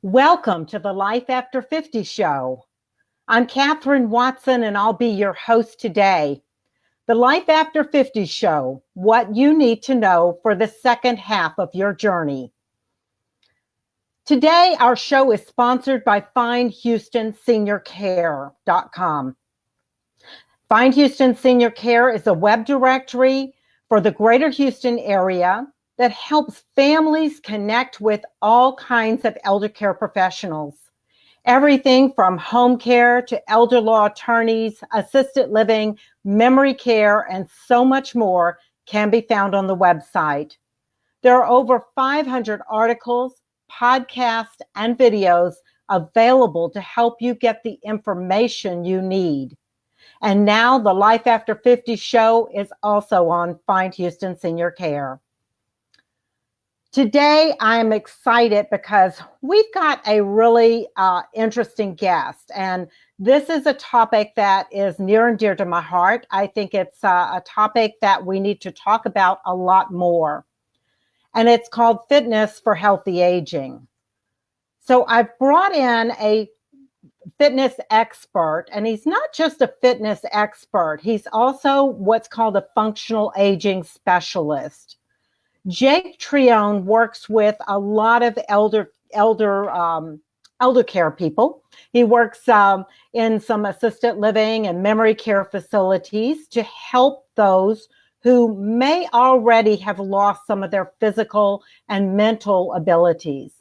Welcome to the Life After 50 show. I'm Katherine Watson, and I'll be your host today. The Life After 50 show, what you need to know for the second half of your journey. Today, our show is sponsored by FindHoustonSeniorCare.com. Find Houston Senior Care is a web directory for the greater Houston area that helps families connect with all kinds of elder care professionals. Everything from home care to elder law attorneys, assisted living, memory care, and so much more can be found on the website. There are over 500 articles, podcasts, and videos available to help you get the information you need. And now the Life After 50 show is also on Find Houston Senior Care. Today, I am excited because we've got a really interesting guest, and this is a topic that is near and dear to my heart. I think it's a topic that we need to talk about a lot more, and it's called Fitness for Healthy Aging. So I've brought in a fitness expert, and he's not just a fitness expert, he's also what's called a functional aging specialist. Jake Trione works with a lot of elder care people. He works in some assisted living and memory care facilities to help those who may already have lost some of their physical and mental abilities.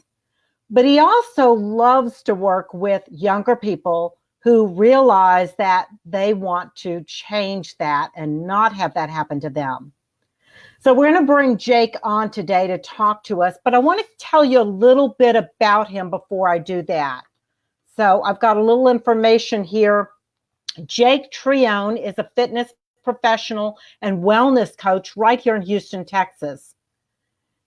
But he also loves to work with younger people who realize that they want to change that and not have that happen to them. So we're going to bring Jake on today to talk to us, but I want to tell you a little bit about him before I do that. So I've got a little information here. Jake Trione is a fitness professional and wellness coach right here in Houston, Texas.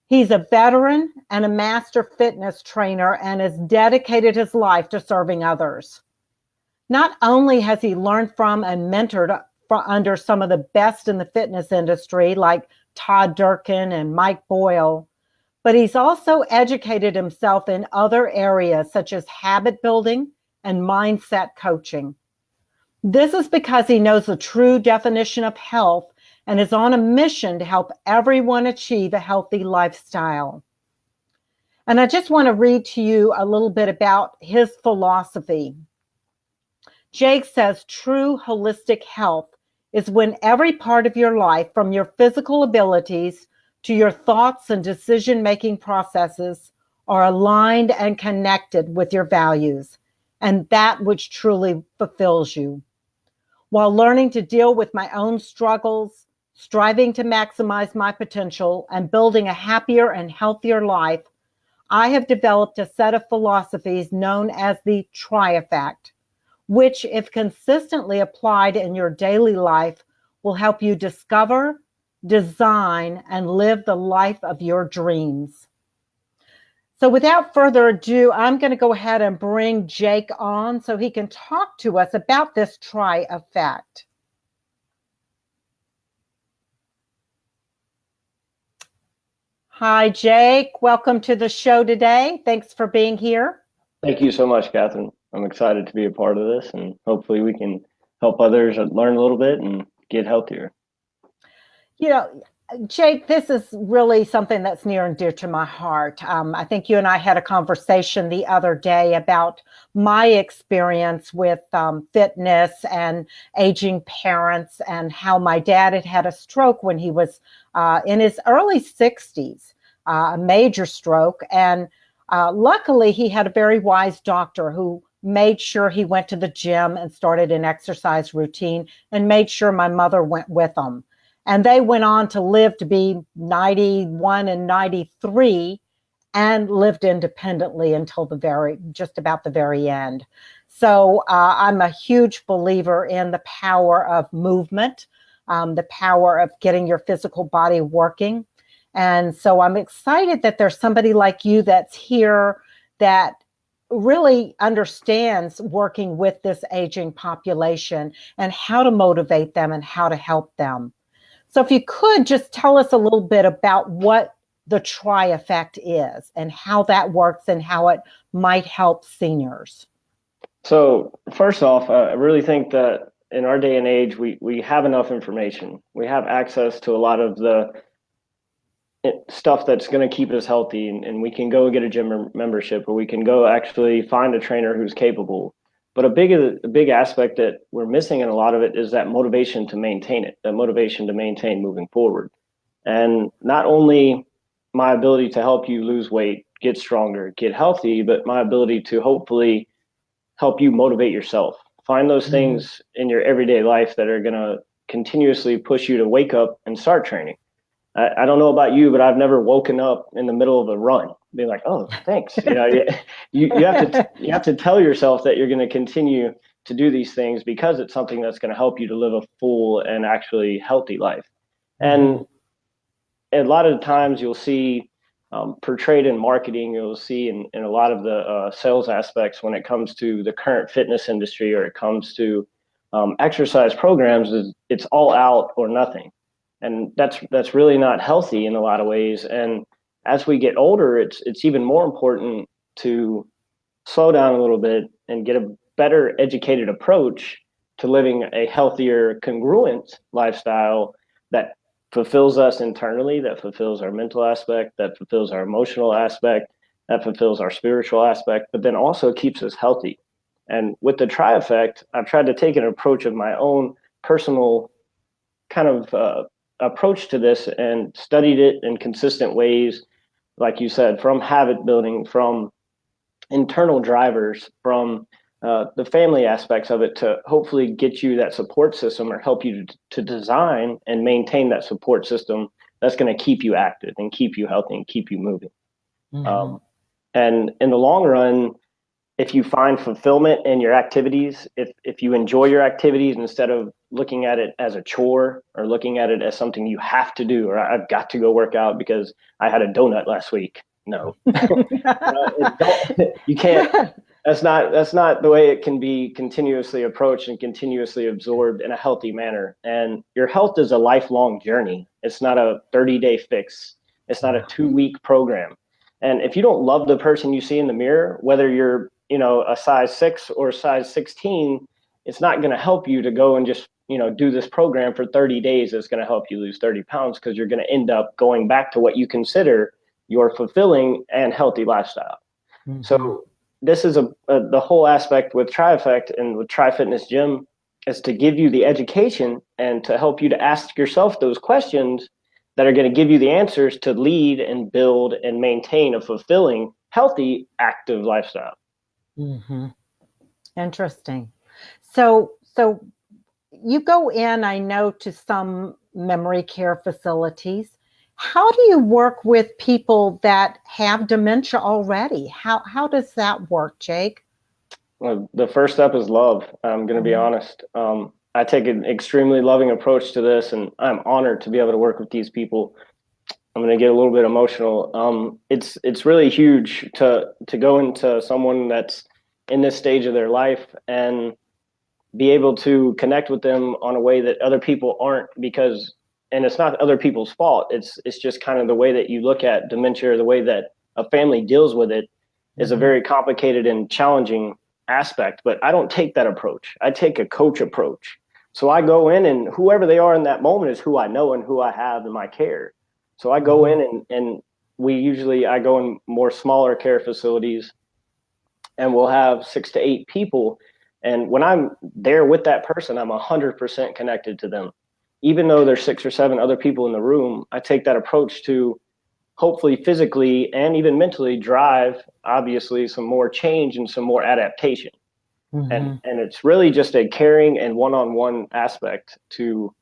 He's a veteran and a master fitness trainer and has dedicated his life to serving others. Not only has he learned from and mentored under some of the best in the fitness industry, like Todd Durkin and Mike Boyle, but he's also educated himself in other areas such as habit building and mindset coaching. This is because he knows the true definition of health and is on a mission to help everyone achieve a healthy lifestyle. And I just want to read to you a little bit about his philosophy. Jake says true holistic health is when every part of your life, from your physical abilities to your thoughts and decision-making processes, are aligned and connected with your values and that which truly fulfills you. While learning to deal with my own struggles, striving to maximize my potential, and building a happier and healthier life, I have developed a set of philosophies known as the Tri-Effect, which, if consistently applied in your daily life, will help you discover, design, and live the life of your dreams. So without further ado, I'm going to go ahead and bring Jake on so he can talk to us about this Tri-Effect. Hi, Jake. Welcome to the show today. Thanks for being here. Thank you so much, Catherine. I'm excited to be a part of this, and hopefully we can help others learn a little bit and get healthier. You know, Jake, this is really something that's near and dear to my heart. I think you and I had a conversation the other day about my experience with fitness and aging parents, and how my dad had had a stroke when he was in his early 60s, a major stroke. And luckily, he had a very wise doctor who made sure he went to the gym and started an exercise routine and made sure my mother went with him. And they went on to live to be 91 and 93 and lived independently until just about the very end. So I'm a huge believer in the power of movement, the power of getting your physical body working. And so I'm excited that there's somebody like you that's here that really understands working with this aging population and how to motivate them and how to help them. So if you could just tell us a little bit about what the Tri effect is and how that works and how it might help seniors? So first off, I really think that in our day and age, we have enough information. We have access to a lot of the stuff that's going to keep us healthy, and we can go get a gym membership, or we can go actually find a trainer who's capable. But a big aspect that we're missing in a lot of it is that motivation to maintain it, that motivation to maintain moving forward. And not only my ability to help you lose weight, get stronger, get healthy, but my ability to hopefully help you motivate yourself. Find those things in your everyday life that are going to continuously push you to wake up and start training. I don't know about you, but I've never woken up in the middle of a run being like, oh, thanks. You have to tell yourself that you're going to continue to do these things because it's something that's going to help you to live a full and actually healthy life. And a lot of the times you'll see portrayed in marketing, you'll see in a lot of the sales aspects when it comes to the current fitness industry, or it comes to exercise programs, is it's all out or nothing. And that's really not healthy in a lot of ways. And as we get older, it's even more important to slow down a little bit and get a better educated approach to living a healthier, congruent lifestyle that fulfills us internally, that fulfills our mental aspect, that fulfills our emotional aspect, that fulfills our spiritual aspect, but then also keeps us healthy. And with the Tri effect, I've tried to take an approach of my own personal kind of approach to this and studied it in consistent ways, like you said, from habit building, from internal drivers, from the family aspects of it, to hopefully get you that support system or help you to design and maintain that support system that's going to keep you active and keep you healthy and keep you moving. And in the long run, if you find fulfillment in your activities, if you enjoy your activities instead of looking at it as a chore or looking at it as something you have to do, or I've got to go work out because I had a donut last week. No, you can't. That's not the way it can be continuously approached and continuously absorbed in a healthy manner. And your health is a lifelong journey. It's not a 30-day fix. It's not a 2-week program. And if you don't love the person you see in the mirror, whether you're a size 6 or a size 16, it's not going to help you to go and just do this program for 30 days. It's going to help you lose 30 pounds because you're going to end up going back to what you consider your fulfilling and healthy lifestyle. So this is the whole aspect with Tri Effect and with Tri Fitness Gym, is to give you the education and to help you to ask yourself those questions that are going to give you the answers to lead and build and maintain a fulfilling, healthy, active lifestyle. Interesting. So you go in, I know, to some memory care facilities. How do you work with people that have dementia already? How does that work, Jake? Well, the first step is love. I'm going to be honest. I take an extremely loving approach to this, and I'm honored to be able to work with these people. I'm going to get a little bit emotional. It's really huge to go into someone that's in this stage of their life and be able to connect with them on a way that other people aren't, and it's not other people's fault. It's just kind of the way that you look at dementia, or the way that a family deals with it is a very complicated and challenging aspect. But I don't take that approach. I take a coach approach. So I go in, and whoever they are in that moment is who I know and who I have in my care. So I go in and I go in more smaller care facilities, and we'll have 6 to 8 people. And when I'm there with that person, I'm 100% connected to them. Even though there's 6 or 7 other people in the room, I take that approach to hopefully physically and even mentally drive, obviously, some more change and some more adaptation. And it's really just a caring and one-on-one aspect to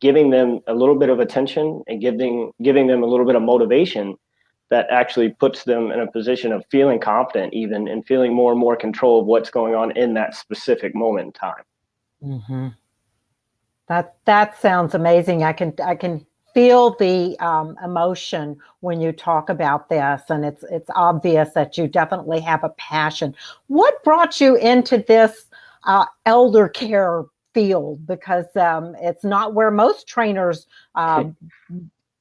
giving them a little bit of attention and giving them a little bit of motivation that actually puts them in a position of feeling confident even, and feeling more and more control of what's going on in that specific moment in time. That sounds amazing. I can feel the emotion when you talk about this, and it's obvious that you definitely have a passion. What brought you into this elder care field? Because it's not where most trainers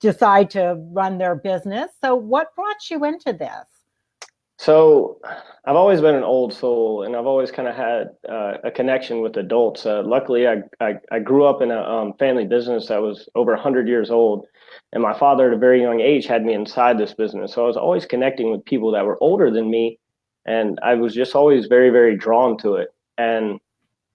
decide to run their business. So what brought you into this? So I've always been an old soul, and I've always kind of had a connection with adults. Luckily, I grew up in a family business that was over 100 years old, and my father at a very young age had me inside this business. So I was always connecting with people that were older than me, and I was just always very, very drawn to it. And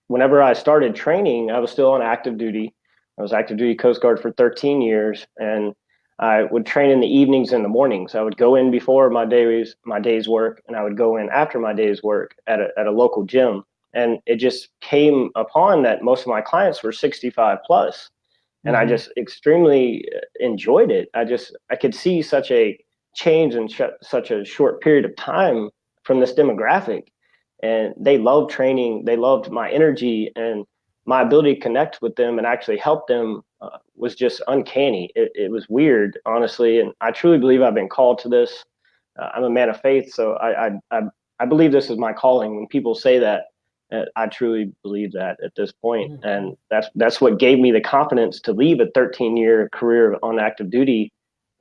whenever I started training, I was still on active duty. I was active duty Coast Guard for 13 years, and I would train in the evenings and the mornings. I would go in before my day's work, and I would go in after my day's work at a local gym. And it just came upon that most of my clients were 65 plus, and I just extremely enjoyed it. I could see such a change in such a short period of time from this demographic, and they loved training. They loved my energy, and my ability to connect with them and actually help them was just uncanny. It was weird, honestly, and I truly believe I've been called to this. I'm a man of faith, so I believe this is my calling. When people say that, I truly believe that at this point, and that's what gave me the confidence to leave a 13-year career on active duty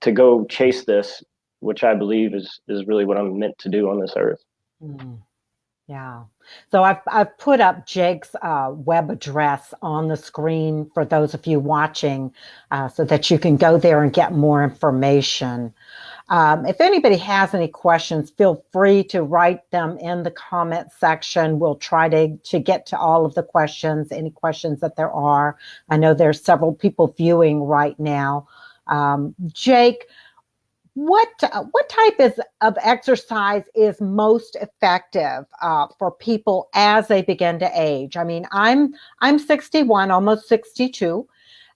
to go chase this, which I believe is really what I'm meant to do on this earth. Yeah. So I've put up Jake's web address on the screen for those of you watching, so that you can go there and get more information. If anybody has any questions, feel free to write them in the comment section. We'll try to get to all of the questions, any questions that there are. I know there's several people viewing right now. Jake, what type of exercise is most effective for people as they begin to age? I mean, I'm 61, almost 62,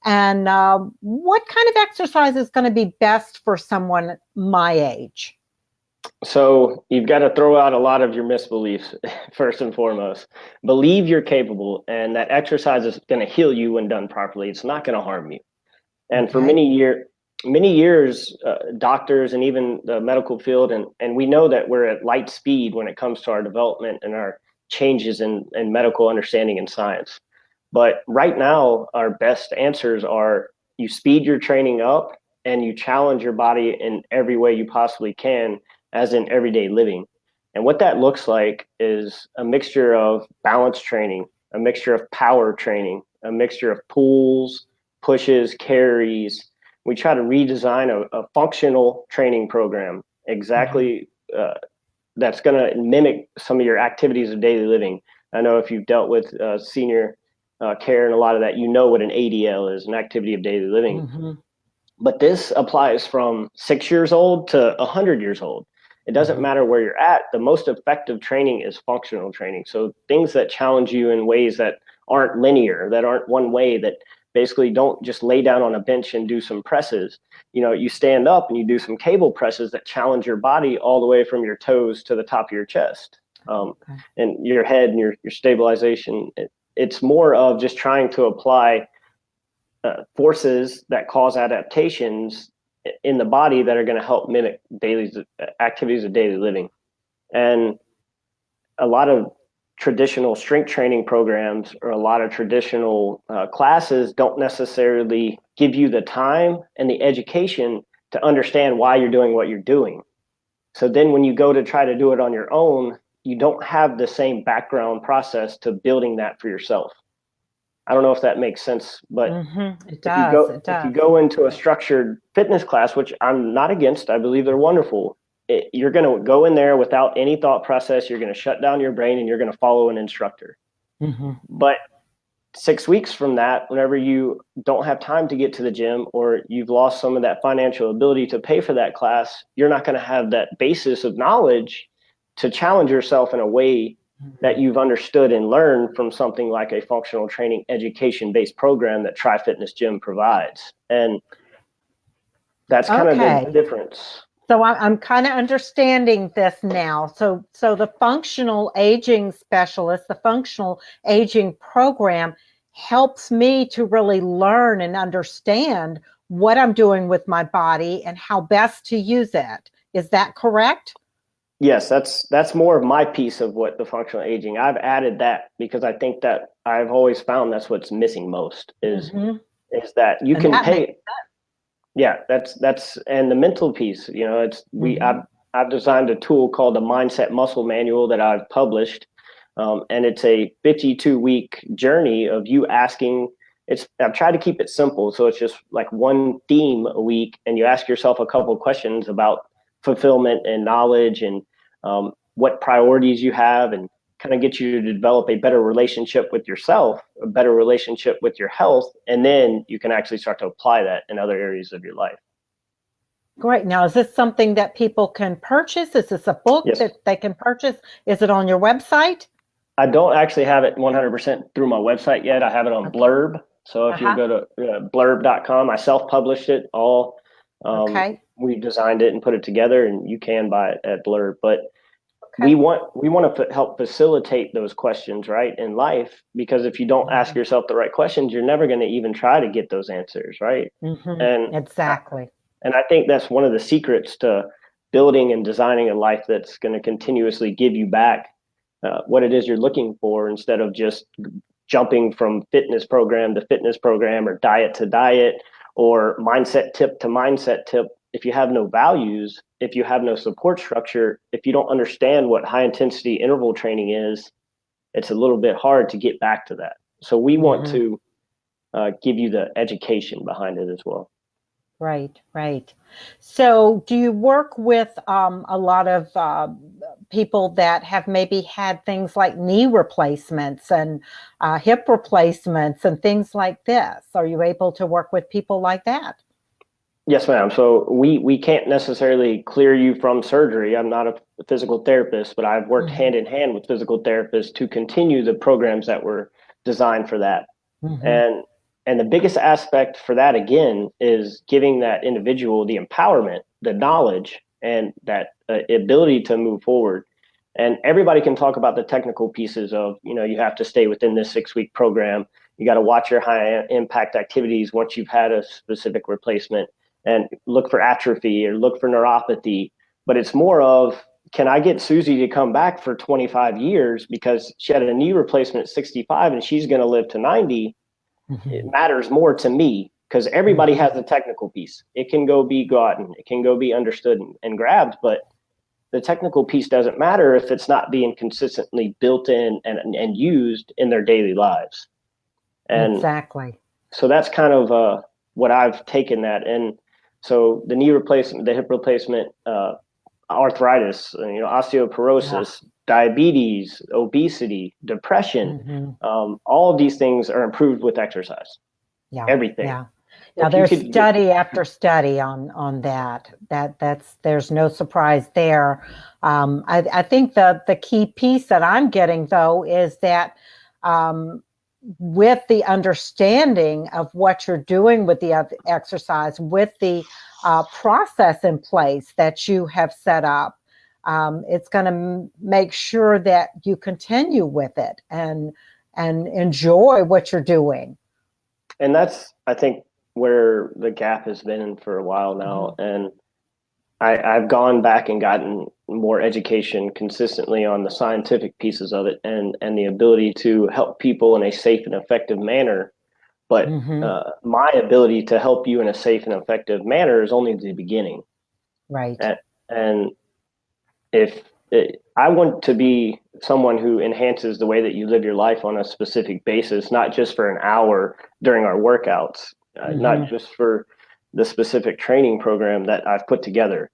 and what kind of exercise is going to be best for someone my age? So you've got to throw out a lot of your misbeliefs first and foremost. Believe you're capable, and that exercise is going to heal you when done properly. It's not going to harm you. And for Okay. many years, doctors and even the medical field, and we know that we're at light speed when it comes to our development and our changes in medical understanding and science. But right now, our best answers are you speed your training up and you challenge your body in every way you possibly can, as in everyday living. And what that looks like is a mixture of balance training, a mixture of power training, a mixture of pulls, pushes, carries. We try to redesign a functional training program exactly that's going to mimic some of your activities of daily living. I know if you've dealt with senior care and a lot of that, you know what an ADL is, an activity of daily living. But this applies from 6 years old to 100 years old. It doesn't matter where you're at. The most effective training is functional training. So things that challenge you in ways that aren't linear, that aren't one way, that basically don't just lay down on a bench and do some presses. You know, you stand up and you do some cable presses that challenge your body all the way from your toes to the top of your chest, and your head and your stabilization. It's more of just trying to apply forces that cause adaptations in the body that are going to help mimic daily activities of daily living. And a lot of traditional strength training programs or a lot of traditional classes don't necessarily give you the time and the education to understand why you're doing what you're doing. So then when you go to try to do it on your own, you don't have the same background process to building that for yourself. I don't know if that makes sense, but It does. if you go into a structured fitness class, which I'm not against, I believe they're wonderful. You're going to go in there without any thought process. You're going to shut down your brain and you're going to follow an instructor. But 6 weeks from that, whenever you don't have time to get to the gym or you've lost some of that financial ability to pay for that class, you're not going to have that basis of knowledge to challenge yourself in a way that you've understood and learned from something like a functional training education-based program that Tri Fitness Gym provides. And that's kind of the difference. So I'm kind of understanding this now. So the functional aging specialist, the functional aging program helps me to really learn and understand what I'm doing with my body and how best to use it. Is that correct? Yes, that's more of my piece of what the functional aging. I've added that because I think that I've always found that's what's missing most is that you can pay. Yeah, that's and the mental piece, it's Hmm. I've designed a tool called the Mindset Muscle Manual that I've published, and it's a 52-week journey of you asking. I've tried to keep it simple, so it's just like one theme a week, and you ask yourself a couple of questions about fulfillment and knowledge and what priorities you have, and kind of get you to develop a better relationship with yourself, a better relationship with your health, and then you can actually start to apply that in other areas of your life. Great. Now, is this something that people can purchase? Is this a book Yes, that they can purchase? Is it on your website? I don't actually have it 100% through my website yet. I have it on Okay. Blurb. So if you'll Uh-huh. go to blurb.com, I self-published it all. Okay. We designed it and put it together, and you can buy it at Blurb. But we Okay. want we want to help facilitate those questions, right, in life, because if you don't ask yourself the right questions, you're never going to even try to get those answers, right? Mm-hmm. And I, Exactly. and I think that's one of the secrets to building and designing a life that's going to continuously give you back what it is you're looking for, instead of just jumping from fitness program to fitness program, or diet to diet, or mindset tip to mindset tip. If you have no values, if you have no support structure, if you don't understand what high intensity interval training is, it's a little bit hard to get back to that. So we want Mm-hmm. to give you the education behind it as well. Right, right. So, do you work with a lot of people that have maybe had things like knee replacements and hip replacements and things like this? Are you able to work with people like that? Yes, ma'am. So we can't necessarily clear you from surgery. I'm not a physical therapist, but I've worked Hmm. hand in hand with physical therapists to continue the programs that were designed for that. Hmm. And the biggest aspect for that again is giving that individual the empowerment, the knowledge, and that ability to move forward. And everybody can talk about the technical pieces of, you have to stay within this 6-week program. You got to watch your high impact activities once you've had a specific replacement, and look for atrophy or look for neuropathy. But it's more of, can I get Susie to come back for 25 years because she had a knee replacement at 65 and she's going to live to 90? It Hmm. matters more to me, because everybody Hmm. has a technical piece. It can go be gotten, it can go be understood and grabbed, but the technical piece doesn't matter if it's not being consistently built in and used in their daily lives. And Exactly. so that's kind of what I've taken that. And so the knee replacement, the hip replacement, arthritis, Yeah. osteoporosis, diabetes, obesity, depression, Hmm. all of these things are improved with exercise. Yeah. Everything. Yeah. Now If you there's could get, study after study on that. That's there's no surprise there. I think the key piece that I'm getting though is that um, with the understanding of what you're doing with the exercise, with the process in place that you have set up, it's going to make sure that you continue with it and enjoy what you're doing. and that's, I think, where the gap has been for a while now. Mhm. And I've gone back and gotten more education consistently on the scientific pieces of it, and the ability to help people in a safe and effective manner. But Mhm. my ability to help you in a safe and effective manner is only the beginning. Right. And if I want to be someone who enhances the way that you live your life on a specific basis, not just for an hour during our workouts, not Mhm. just for the specific training program that I've put together.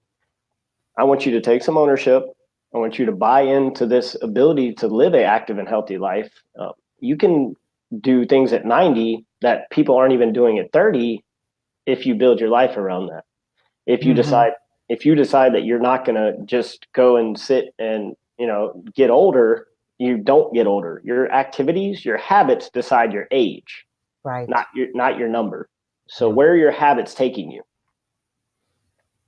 I want you to take some ownership. I want you to buy into this ability to live an active and healthy life. You can do things at 90 that people aren't even doing at 30 if you build your life around that. If you Mhm. decide if you decide that you're not going to just go and sit and, get older, you don't get older. Your activities, your habits decide your age, Right. not your number. So Yeah. where are your habits taking you?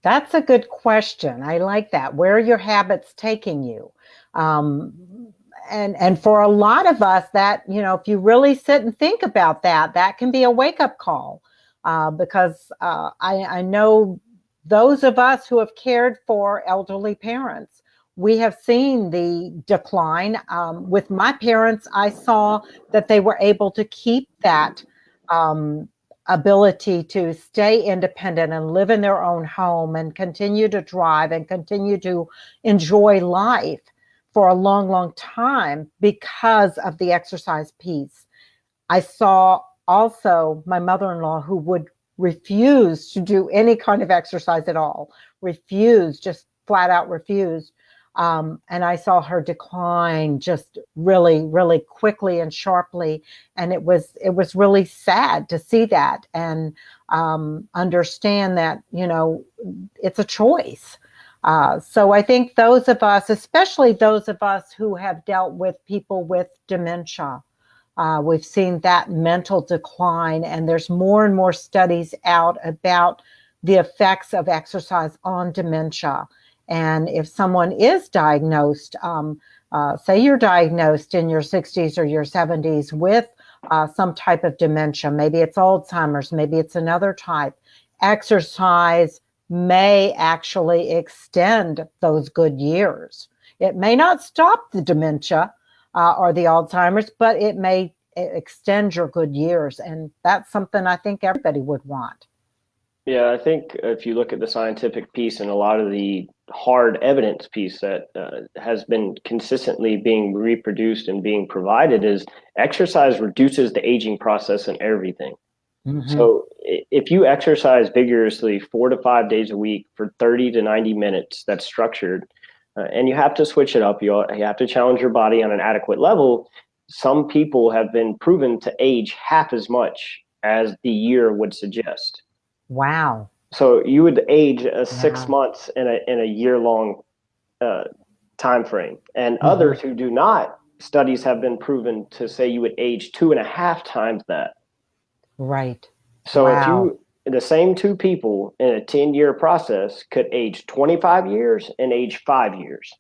That's a good question. I like that. Where are your habits taking you? Um, and for a lot of us, that if you really sit and think about that, that can be a wake up call, because I know those of us who have cared for elderly parents, we have seen the decline. With my parents, I saw that they were able to keep that. Um, ability to stay independent and live in their own home and continue to drive and continue to enjoy life for a long, long time because of the exercise piece. I saw also my mother-in-law who would refuse to do any kind of exercise at all, refuse, just flat out refused. And I saw her decline just really, really quickly and sharply. And it was really sad to see that and understand that, it's a choice. So I think those of us, especially those of us who have dealt with people with dementia, we've seen that mental decline, and there's more and more studies out about the effects of exercise on dementia. And if someone is diagnosed, say you're diagnosed in your 60s or your 70s with some type of dementia, maybe it's Alzheimer's, maybe it's another type, exercise may actually extend those good years. It may not stop the dementia or the Alzheimer's, but it may extend your good years. And that's something I think everybody would want. Yeah, I think if you look at the scientific piece and a lot of the hard evidence piece that has been consistently being reproduced and being provided is exercise reduces the aging process in everything. Mm-hmm. So if you exercise vigorously 4 to 5 days a week for 30 to 90 minutes, that's structured, and you have to switch it up. You have to challenge your body on an adequate level. Some people have been proven to age half as much as the year would suggest. Wow. So you would age 6 months in a year-long time frame. And others who do not, studies have been proven to say you would age 2.5 times that. Right. So if the same two people in a 10-year process could age 25 years and age 5 years.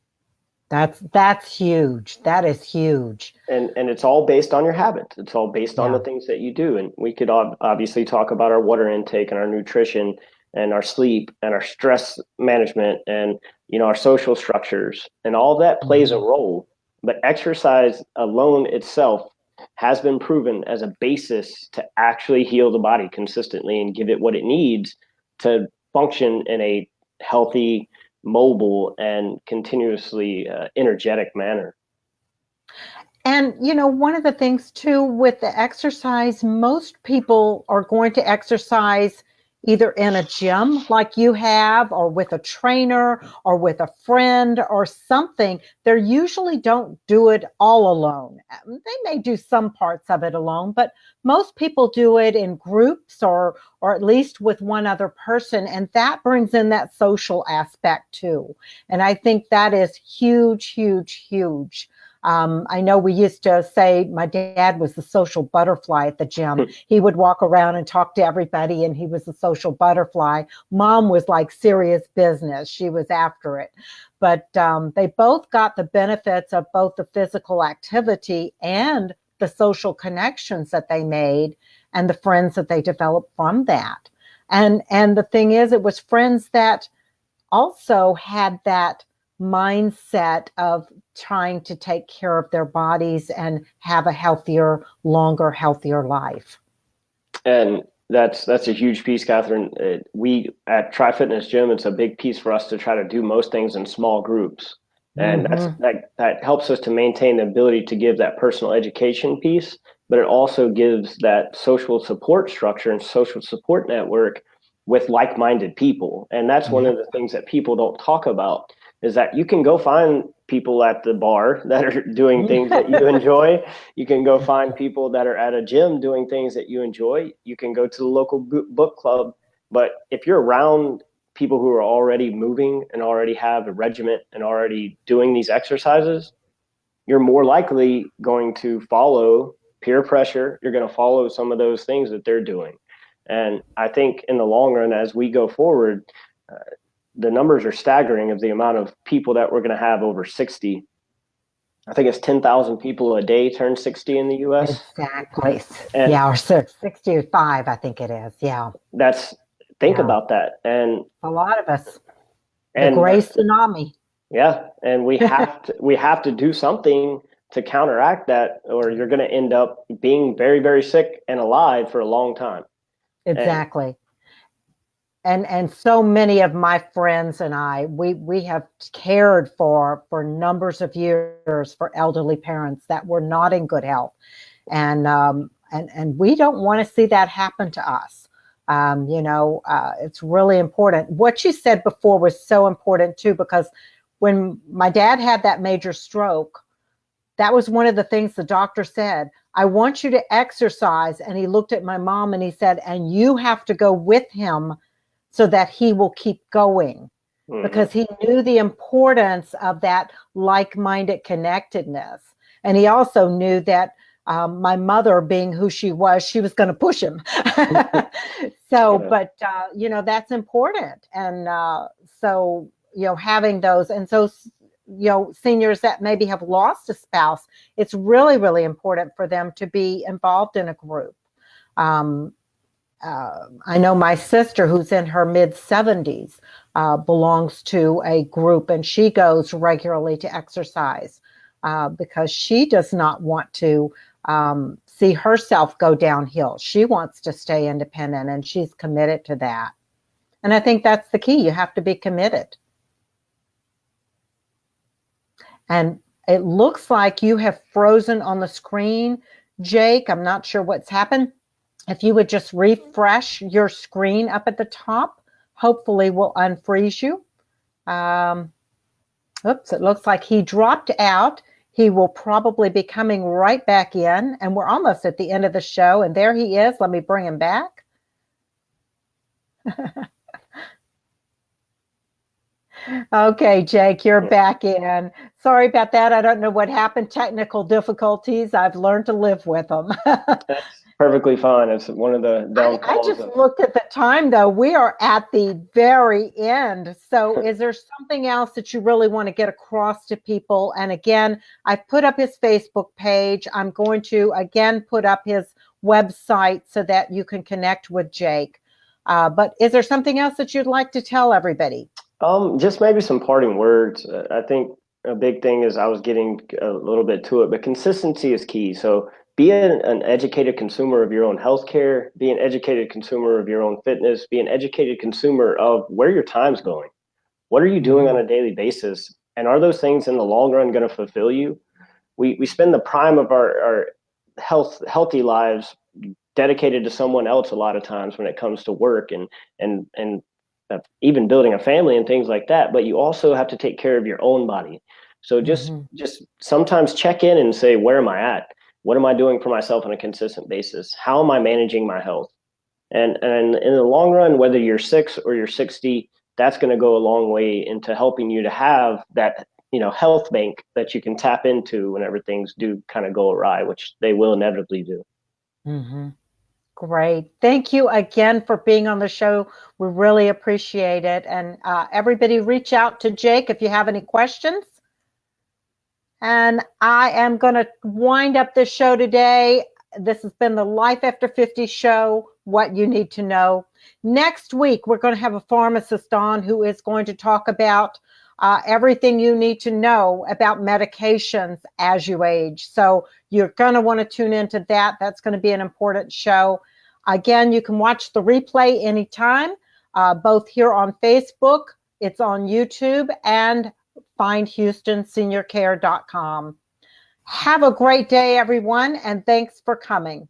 That's huge. That is huge. And it's all based on your habits. It's all based on the things that you do. And we could obviously talk about our water intake and our nutrition and our sleep and our stress management and our social structures, and all that plays a role. But exercise alone itself has been proven as a basis to actually heal the body consistently and give it what it needs to function in a healthy, mobile, and continuously energetic manner. And, one of the things too with the exercise, most people are going to exercise either in a gym like you have, or with a trainer, or with a friend or something. They usually don't do it all alone. They may do some parts of it alone, but most people do it in groups or at least with one other person. And that brings in that social aspect too. And I think that is huge, huge, huge. I know we used to say my dad was the social butterfly at the gym. He would walk around and talk to everybody, and he was the social butterfly. Mom was like serious business. She was after it. But they both got the benefits of both the physical activity and the social connections that they made and the friends that they developed from that. And the thing is, it was friends that also had that mindset of trying to take care of their bodies and have a healthier, longer, healthier life. And that's a huge piece, Catherine. We at Tri Fitness Gym, it's a big piece for us to try to do most things in small groups. And that helps us to maintain the ability to give that personal education piece, but it also gives that social support structure and social support network with like-minded people. And that's one of the things that people don't talk about, is that you can go find people at the bar that are doing things that you enjoy. You can go find people that are at a gym doing things that you enjoy. You can go to the local book club. But if you're around people who are already moving and already have a regiment and already doing these exercises, you're more likely going to follow peer pressure. You're going to follow some of those things that they're doing. And I think in the long run, as we go forward, the numbers are staggering of the amount of people that we're going to have over 60. I think it's 10,000 people a day turn 60 in the U.S. Exactly. And or 65, I think it is. Yeah. Think about that. And a lot of us, the gray tsunami. Yeah. And we have to do something to counteract that, or you're going to end up being very, very sick and alive for a long time. Exactly. And so many of my friends and I, we have cared for numbers of years for elderly parents that were not in good health, and we don't want to see that happen to us. It's really important. What you said before was so important too, because when my dad had that major stroke, that was one of the things the doctor said. I want you to exercise. And he looked at my mom and he said, and you have to go with him so that he will keep going, because he knew the importance of that like-minded connectedness. And he also knew that my mother, being who she was going to push him. But that's important. And having those. And so, seniors that maybe have lost a spouse, it's really, really important for them to be involved in a group. I know my sister, who's in her mid-70s, belongs to a group, and she goes regularly to exercise because she does not want to see herself go downhill. She wants to stay independent, and she's committed to that. And I think that's the key. You have to be committed. And it looks like you have frozen on the screen, Jake. I'm not sure what's happened. If you would just refresh your screen up at the top, hopefully we'll unfreeze you. Oops, it looks like he dropped out. He will probably be coming right back in, and we're almost at the end of the show, and there he is. Let me bring him back. Okay, Jake, you're back in. Sorry about that. I don't know what happened. Technical difficulties. I've learned to live with them. That's perfectly fine. It's one of the downfalls. I just looked at the time, though. We are at the very end. So is there something else that you really want to get across to people? And again, I've put up his Facebook page. I'm going to, again, put up his website so that you can connect with Jake. But is there something else that you'd like to tell everybody? Just maybe some parting words. I think a big thing is I was getting a little bit to it, but consistency is key. So be an educated consumer of your own healthcare, be an educated consumer of your own fitness, be an educated consumer of where your time's going. What are you doing on a daily basis? And are those things in the long run going to fulfill you? We spend the prime of our healthy lives dedicated to someone else a lot of times when it comes to work and even building a family and things like that. But you also have to take care of your own body. So just sometimes check in and say, where am I at? What am I doing for myself on a consistent basis? How am I managing my health? And in the long run, whether you're 6 or you're 60, that's going to go a long way into helping you to have that, health bank that you can tap into whenever things do kind of go awry, which they will inevitably do. Great. Thank you again for being on the show. We really appreciate it. And everybody reach out to Jake if you have any questions. And I am going to wind up this show today. This has been the Life After 50 show, what you need to know. Next week, we're going to have a pharmacist on who is going to talk about everything you need to know about medications as you age. So you're going to want to tune into that. That's going to be an important show. Again, you can watch the replay anytime, both here on Facebook, it's on YouTube, and findhoustonseniorcare.com. Have a great day, everyone, and thanks for coming.